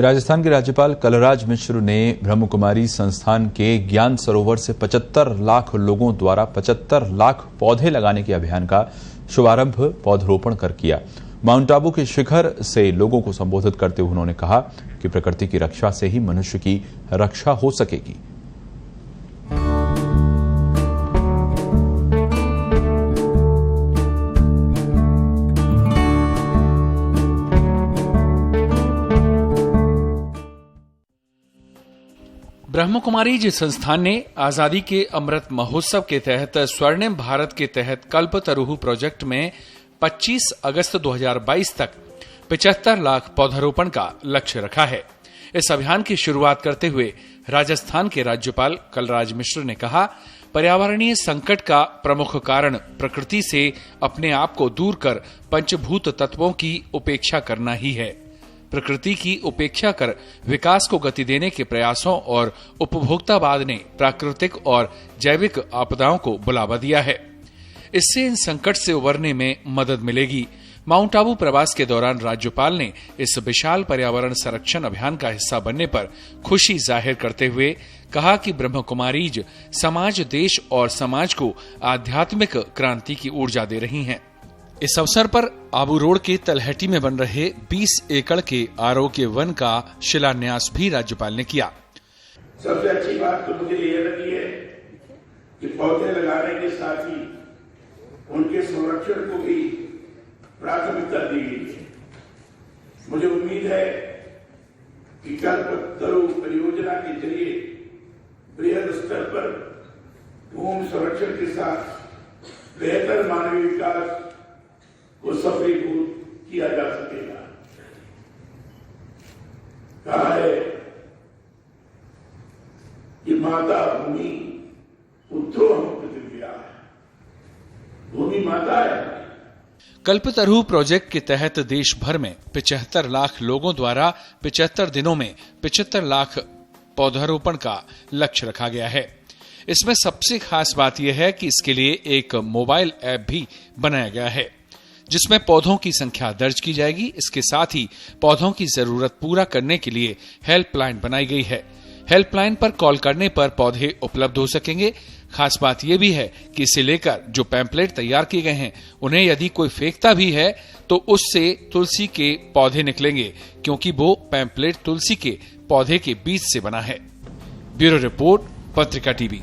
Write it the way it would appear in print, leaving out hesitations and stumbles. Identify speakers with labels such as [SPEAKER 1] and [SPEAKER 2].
[SPEAKER 1] राजस्थान के राज्यपाल कलराज मिश्र ने ब्रह्म कुमारी संस्थान के ज्ञान सरोवर से 75 लाख लोगों द्वारा 75 लाख पौधे लगाने के अभियान का शुभारंभ पौधरोपण कर किया। माउंट आबू के शिखर से लोगों को संबोधित करते हुए उन्होंने कहा कि प्रकृति की रक्षा से ही मनुष्य की रक्षा हो सकेगी।
[SPEAKER 2] ब्रह्म कुमारी जी संस्थान ने आजादी के अमृत महोत्सव के तहत स्वर्णिम भारत के तहत कल्पतरुः प्रोजेक्ट में 25 अगस्त 2022 तक 75 लाख पौधारोपण का लक्ष्य रखा है। इस अभियान की शुरुआत करते हुए राजस्थान के राज्यपाल कलराज मिश्र ने कहा, पर्यावरणीय संकट का प्रमुख कारण प्रकृति से अपने आप को दूर कर पंचभूत तत्वों की उपेक्षा करना ही है। प्रकृति की उपेक्षा कर विकास को गति देने के प्रयासों और उपभोक्तावाद ने प्राकृतिक और जैविक आपदाओं को बुलावा दिया है। इससे इन संकट से उबरने में मदद मिलेगी। माउंट आबू प्रवास के दौरान राज्यपाल ने इस विशाल पर्यावरण संरक्षण अभियान का हिस्सा बनने पर खुशी जाहिर करते हुए कहा कि ब्रह्म कुमारीज समाज, देश और समाज को आध्यात्मिक क्रांति की ऊर्जा दे रही हैं। इस अवसर पर आबू रोड के तलहटी में बन रहे 20 एकड़ के आरोग्य वन का शिलान्यास भी राज्यपाल ने किया।
[SPEAKER 3] सबसे अच्छी बात तो मुझे ये लगी है कि पौधे लगाने के साथ ही उनके संरक्षण को भी प्राथमिकता दी गई है। मुझे उम्मीद है कि कल्पतरु परियोजना के जरिए बृहद स्तर पर भूमि संरक्षण के साथ बेहतर मानवीय विकास को सफलीभूत किया जा सकेगा। कहा है कि माता भूमि पुत्रो हम पृथ्व्या, भूमि माता है।
[SPEAKER 2] कल्पतरुः प्रोजेक्ट के तहत देश भर में 75 लाख लोगों द्वारा 75 दिनों में 75 लाख पौधारोपण का लक्ष्य रखा गया है। इसमें सबसे खास बात यह है कि इसके लिए एक मोबाइल ऐप भी बनाया गया है जिसमें पौधों की संख्या दर्ज की जाएगी। इसके साथ ही पौधों की जरूरत पूरा करने के लिए हेल्पलाइन बनाई गई है। हेल्पलाइन पर कॉल करने पर पौधे उपलब्ध हो सकेंगे। खास बात यह भी है कि इसे लेकर जो पैम्पलेट तैयार किए गए हैं उन्हें यदि कोई फेंकता भी है तो उससे तुलसी के पौधे निकलेंगे, क्योंकि वो पैम्पलेट तुलसी के पौधे के बीज से बना है। ब्यूरो रिपोर्ट, पत्रिका टीवी।